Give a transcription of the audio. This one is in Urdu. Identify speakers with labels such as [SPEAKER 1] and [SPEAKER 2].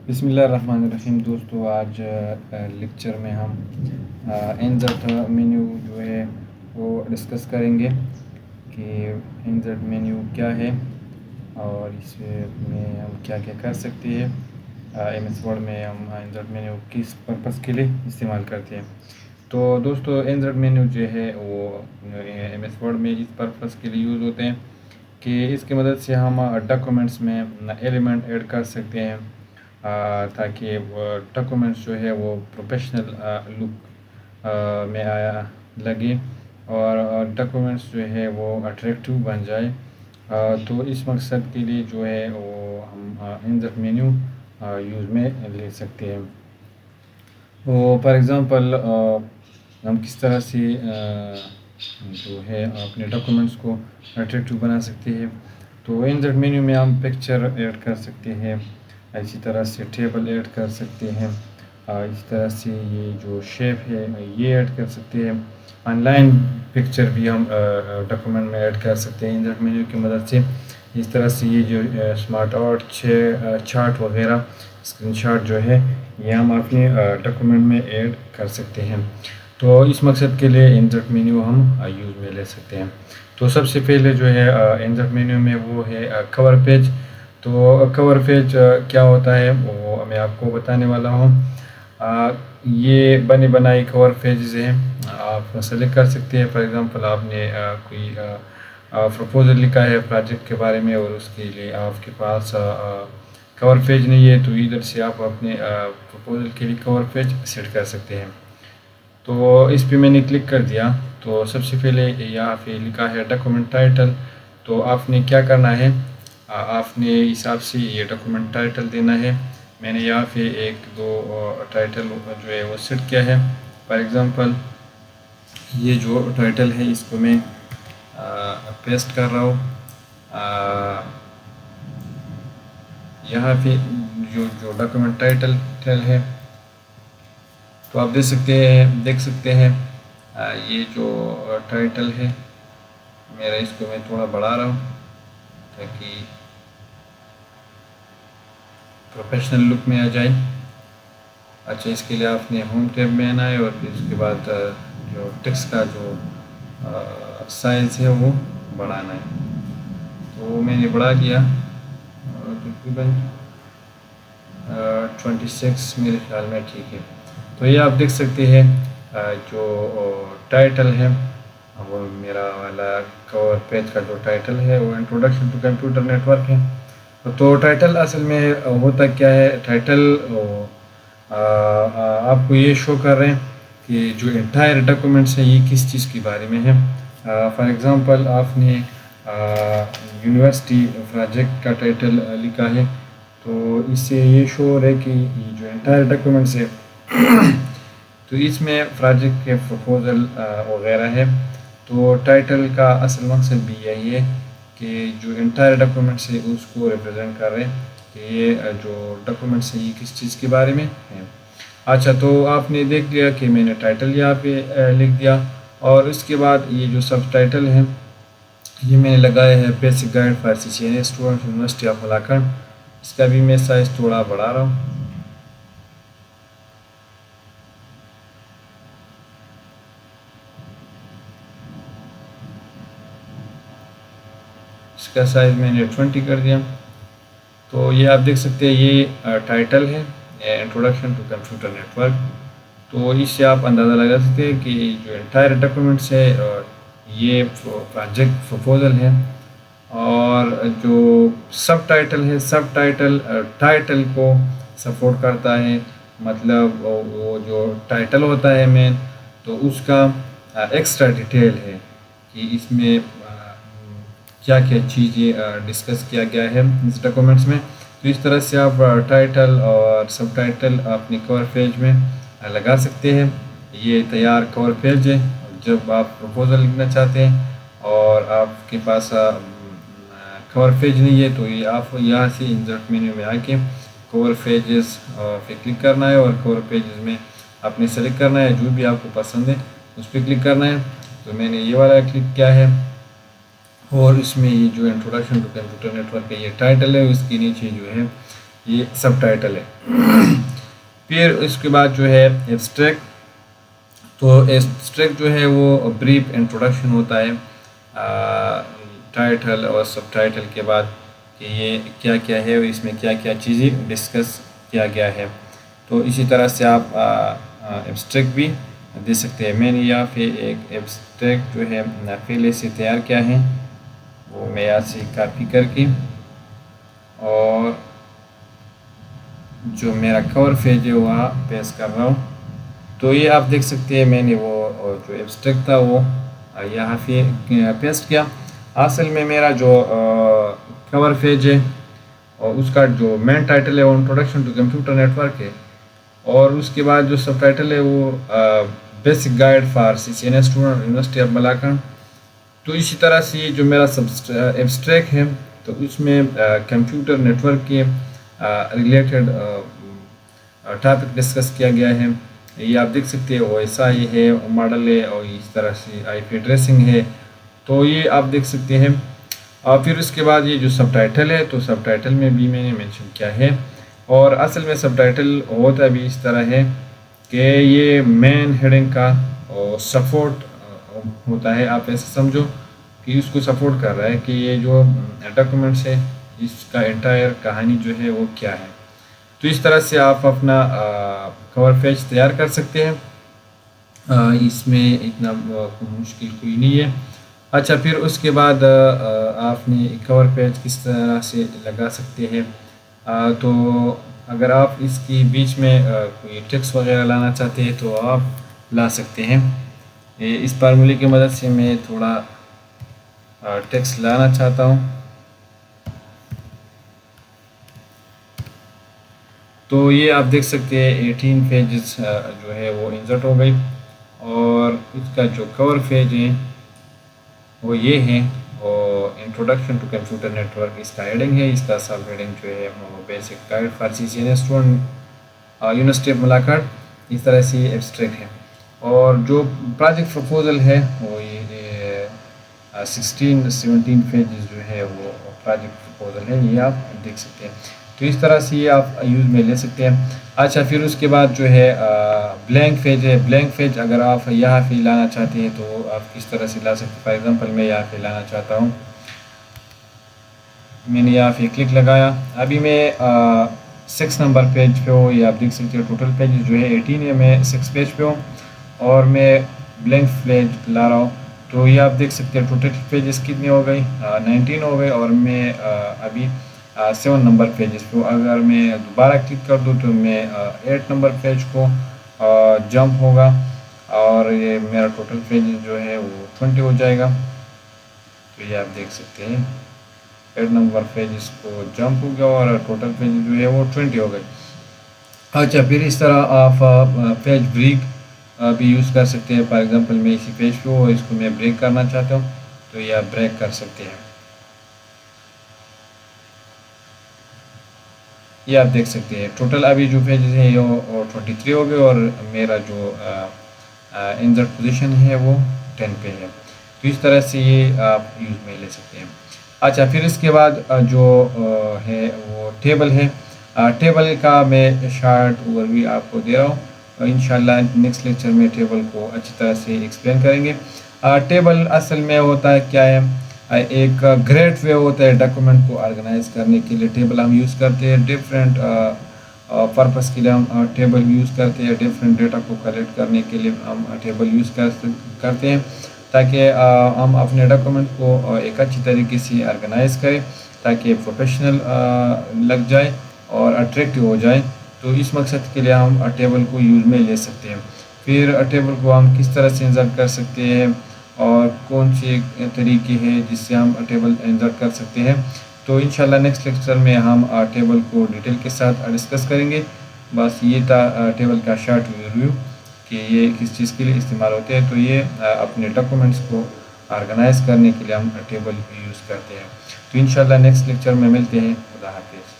[SPEAKER 1] بسم اللہ الرحمن الرحیم دوستو، آج لیکچر میں ہم NZ مینیو جو ہے وہ ڈسکس کریں گے کہ NZ مینیو کیا ہے اور اس میں ہم کیا کیا کر سکتے ہیں۔ MS ورڈ میں ہم NZ مینیو کس پرپس کے لیے استعمال کرتے ہیں۔ تو دوستو NZ مینیو جو ہے وہ MS ورڈ میں اس پرپس کے لیے یوز ہوتے ہیں کہ اس کی مدد سے ہم ڈاکومنٹس میں ایلیمنٹ ایڈ کر سکتے ہیں تاکہ ڈاکومنٹس جو ہے وہ پروفیشنل لک میں لگے اور ڈاکومنٹس جو ہے وہ اٹریکٹیو بن جائے۔ تو اس مقصد کے لیے جو ہے وہ ہم NZ مینیو یوز میں لے سکتے ہیں۔ فار ایگزامپل ہم کس طرح سے جو ہے اپنے ڈاکومنٹس کو اٹریکٹیو بنا سکتے ہیں۔ تو NZ مینیو میں ہم پکچر ایڈ کر سکتے ہیں، اسی طرح سے ٹیبل ایڈ کر سکتے ہیں، اسی طرح سے یہ جو شیپ ہے یہ ایڈ کر سکتے ہیں۔ آن لائن پکچر بھی ہم ڈاکومنٹ میں ایڈ کر سکتے ہیں NZ مینیو کی مدد سے۔ اس طرح سے یہ جو اسمارٹ آرٹ چارٹ وغیرہ اسکرین شاٹ جو ہے یہ ہم اپنے ڈاکومنٹ میں ایڈ کر سکتے ہیں۔ تو اس مقصد کے لیے NZ مینیو ہم یوز میں لے سکتے ہیں۔ تو سب سے پہلے جو ہے NZ مینیو میں وہ ہے کور پیج۔ تو کور پیج کیا ہوتا ہے وہ میں آپ کو بتانے والا ہوں۔ یہ بنے بنائی کور پیجز ہیں، آپ سلیکٹ کر سکتے ہیں۔ فار ایگزامپل آپ نے کوئی پروپوزل لکھا ہے پروجیکٹ کے بارے میں اور اس کے لیے آپ کے پاس کور پیج نہیں ہے، تو ادھر سے آپ اپنے پروپوزل کے لیے کور پیج سیٹ کر سکتے ہیں۔ تو اس پہ میں نے کلک کر دیا تو سب سے پہلے یہاں پہ لکھا ہے ڈاکومنٹ ٹائٹل۔ تو آپ نے کیا کرنا ہے، آپ نے حساب سے یہ ڈاکومنٹ ٹائٹل دینا ہے۔ میں نے یہاں پہ ایک دو ٹائٹل جو ہے وہ سیٹ کیا ہے۔ فار ایگزامپل یہ جو ٹائٹل ہے اس کو میں پیسٹ کر رہا ہوں۔ یہاں پہ جو ڈاکومنٹ ٹائٹل ہے تو آپ دیکھ سکتے ہیں یہ جو ٹائٹل ہے میرا، اس کو میں تھوڑا بڑھا رہا ہوں تاکہ پروفیشنل لک میں آ جائے۔ اچھا، اس کے لیے آپ نے ہوم ٹیب میں آنا ہے اور پھر اس کے بعد جو ٹیکسٹ کا جو سائز ہے وہ بڑھانا ہے۔ تو میں نے بڑھا دیا تقریباً 26 میرے خیال میں ٹھیک ہے۔ تو یہ آپ دیکھ سکتے ہیں جو ٹائٹل ہے وہ میرا والا کور پیج کا جو ٹائٹل ہے وہ introduction to computer network ہے۔ تو ٹائٹل اصل میں ہوتا کیا ہے، ٹائٹل آپ کو یہ شو کر رہے ہیں کہ جو انٹائر ڈاکومنٹس ہیں یہ کس چیز کے بارے میں ہے۔ فار ایگزامپل آپ نے یونیورسٹی پروجیکٹ کا ٹائٹل لکھا ہے تو اس سے یہ شو ہو رہا ہے کہ یہ جو انٹائر ڈاکومنٹس ہے تو اس میں پروجیکٹ کے پروپوزل وغیرہ ہے۔ تو ٹائٹل کا اصل مقصد بھی یہی ہے کہ جو انٹائر ڈاکومنٹس ہے اس کو ریپرزینٹ کر رہے ہیں کہ یہ جو ڈاکومنٹس ہیں یہ کس چیز کے بارے میں ہے۔ اچھا، تو آپ نے دیکھ لیا کہ میں نے ٹائٹل یہاں پہ لکھ دیا اور اس کے بعد یہ جو سب ٹائٹل ہے یہ میں نے لگایا ہے basic guide for CCNA student university of Malakand. اس کا بھی میں سائز تھوڑا بڑھا رہا ہوں۔ اس کا سائز میں نے 20 کر دیا۔ تو یہ آپ دیکھ سکتے ہیں یہ ٹائٹل ہے introduction to computer network. تو اس سے آپ اندازہ لگا سکتے ہیں کہ جو انٹائر ڈاکومنٹس ہے یہ پروجیکٹ پروپوزل ہے، اور جو سب ٹائٹل ہے سب ٹائٹل کو سپورٹ کرتا ہے۔ مطلب وہ جو ٹائٹل ہوتا ہے مین تو اس کا ایکسٹرا ڈیٹیل ہے کہ اس میں کیا کیا چیزیں ڈسکس کیا گیا ہے اس ڈاکومنٹس میں۔ تو اس طرح سے آپ ٹائٹل اور سب ٹائٹل اپنے کور پیج میں لگا سکتے ہیں۔ یہ تیار کور پیج ہے۔ جب آپ پروپوزل لکھنا چاہتے ہیں اور آپ کے پاس کور پیج نہیں ہے تو یہ آپ یہاں سے انسرٹ مینیو میں آ کے کور پیجز پہ کلک کرنا ہے اور کور پیجز میں آپ نے سلیکٹ کرنا ہے جو بھی آپ کو پسند ہے اس پہ کلک کرنا ہے۔ تو میں نے یہ والا کلک کیا ہے اور اس میں یہ جو introduction to computer network کا یہ ٹائٹل ہے اس کے نیچے جو ہے یہ سب ٹائٹل ہے۔ پھر اس کے بعد جو ہے ایبسٹریکٹ، تو ایبسٹریکٹ جو ہے وہ بریف انٹروڈکشن ہوتا ہے ٹائٹل اور سب ٹائٹل کے بعد، کہ یہ کیا کیا ہے اور اس میں کیا کیا چیزیں ڈسکس کیا گیا ہے۔ تو اسی طرح سے آپ ایبسٹریکٹ بھی دے سکتے ہیں۔ میں نے یہاں پہ ایک ایبسٹریکٹ جو ہے پہلے سے تیار کیا ہے، وہ میں یہاں سے کاپی کر کے، اور جو میرا کور پیج ہے وہاں پیسٹ کر رہا ہوں۔ تو یہ آپ دیکھ سکتے ہیں میں نے وہ جو ایبسٹریکٹ تھا وہ یہاں پہ پیسٹ کیا۔ اصل میں میرا جو کور پیج ہے اور اس کا جو مین ٹائٹل ہے وہ introduction to computer network ہے، اور اس کے بعد جو سب ٹائٹل ہے وہ basic guide for CCNA student university of Malakand. تو اسی طرح سے یہ جو میرا ایبسٹریکٹ ہے تو اس میں کمپیوٹر نیٹ ورک کے ریلیٹڈ ٹاپک ڈسکس کیا گیا ہے۔ یہ آپ دیکھ سکتے ہیں OSI ہے، ماڈل ہے، اور اس طرح سے IP ایڈریسنگ ہے، تو یہ آپ دیکھ سکتے ہیں۔ اور پھر اس کے بعد یہ جو سب ٹائٹل ہے تو سب ٹائٹل میں بھی میں نے مینشن کیا ہے، اور اصل میں سب ٹائٹل ہوتا بھی اس طرح ہے کہ یہ مین ہیڈنگ کا سپورٹ ہوتا ہے۔ آپ ایسے سمجھو کہ اس کو سپورٹ کر رہا ہے کہ یہ جو ڈاکومنٹس ہے اس کا انٹائر کہانی جو ہے وہ کیا ہے۔ تو اس طرح سے آپ اپنا کور پیج تیار کر سکتے ہیں، اس میں اتنا مشکل کوئی نہیں ہے۔ اچھا، پھر اس کے بعد آپ نے کور پیج کس طرح سے لگا سکتے ہیں، تو اگر آپ اس کی بیچ میں کوئی ٹیکسٹ وغیرہ لانا چاہتے ہیں تو آپ لا سکتے ہیں۔ اس فارمولے کی مدد سے میں تھوڑا ٹیکسٹ لانا چاہتا ہوں، تو یہ آپ دیکھ سکتے ہیں 18 پیجز جو ہے وہ انسرٹ ہو گئی، اور اس کا جو کور پیج ہے وہ یہ ہے، اور introduction to computer network اس کا ہیڈنگ ہے، اس کا سب ہیڈنگ جو ہے وہ basic guide for CCNA student university of Malakand. اس طرح سے یہ ایبسٹریکٹ ہے، اور جو پروجیکٹ پرپوزل ہے وہ یہ 17 پیجز جو ہے وہ پروجیکٹ پرپوزل ہے، یہ آپ دیکھ سکتے ہیں۔ تو اس طرح سے یہ آپ یوز میں لے سکتے ہیں۔ اچھا، پھر اس کے بعد جو ہے بلینک پیج ہے۔ بلینک پیج اگر آپ یہاں پہ لانا چاہتے ہیں تو آپ کس طرح سے لا سکتے ہیں۔ فار ایگزامپل میں یہاں پہ لانا چاہتا ہوں، میں نے یہاں پہ کلک لگایا، ابھی میں 6 نمبر پیج پہ ہوں، یہ آپ دیکھ سکتے ہیں ٹوٹل پیج جو ہے 18 ہے، میں 6 پیج پہ ہوں، اور میں بلینک پیج لا رہا ہوں۔ تو یہ آپ دیکھ سکتے ہیں ٹوٹل پیجز کتنے ہو گئی، 19 ہو گئے، اور میں ابھی 7 نمبر پیجز پہ ہوں۔ اگر میں دوبارہ کلک کر دوں تو میں 8 نمبر پیج کو جمپ ہوگا، اور یہ میرا ٹوٹل پیج جو ہے وہ 20 ہو جائے گا۔ تو یہ آپ دیکھ سکتے ہیں 8 نمبر پیجز کو جمپ ہو گیا، اور ٹوٹل پیج جو ہے وہ 20 ہو گئے۔ اچھا، پھر اس طرح آپ پیج بریک بھی یوز کر سکتے ہیں۔ فار ایگزامپل میں اسی پیج پہ ہوں، اس کو میں بریک کرنا چاہتا ہوں تو یہ آپ بریک کر سکتے ہیں۔ یہ آپ دیکھ سکتے ہیں ٹوٹل ابھی جو پیجز ہیں وہ 23 ہو گئے، اور میرا جو انسرٹ پوزیشن ہے وہ 10 پہ ہے۔ تو اس طرح سے یہ آپ یوز میں لے سکتے ہیں۔ اچھا، پھر اس کے بعد جو ہے وہ ٹیبل ہے۔ ٹیبل کا میں شارٹ اوورویو آپ کو دے رہا ہوں، انشاءاللہ نیکسٹ لیکچر میں ٹیبل کو اچھی طرح سے ایکسپلین کریں گے۔ ٹیبل اصل میں ہوتا ہے کیا ہے، ایک گریٹ وے ہوتا ہے ڈاکومنٹ کو آرگنائز کرنے کے لیے۔ ٹیبل ہم یوز کرتے ہیں ڈفرینٹ پرپس کے لیے، ہم ٹیبل یوز کرتے ہیں ڈفرینٹ ڈیٹا کو کلیکٹ کرنے کے لیے ہم ٹیبل یوز کرتے ہیں، تاکہ ہم اپنے ڈاکومنٹ کو ایک اچھی طریقے سے آرگنائز کریں، تاکہ پروفیشنل لگ جائے اور اٹریکٹیو ہو جائے۔ تو اس مقصد کے لیے ہم ٹیبل کو یوز میں لے سکتے ہیں۔ پھر ٹیبل کو ہم کس طرح سے انسرٹ کر سکتے ہیں، اور کون سے طریقے ہیں جس سے ہم ٹیبل انسرٹ کر سکتے ہیں، تو انشاءاللہ نیکسٹ لیکچر میں ہم ٹیبل کو ڈیٹیل کے ساتھ ڈسکس کریں گے۔ بس یہ تھا ٹیبل کا شارٹ ریویو کہ یہ کس چیز کے لیے استعمال ہوتے ہیں۔ تو یہ اپنے ڈاکومنٹس کو آرگنائز کرنے کے لیے ہم ٹیبل یوز کرتے ہیں۔ تو انشاءاللہ نیکسٹ لیکچر میں ملتے ہیں۔ خدا حافظ۔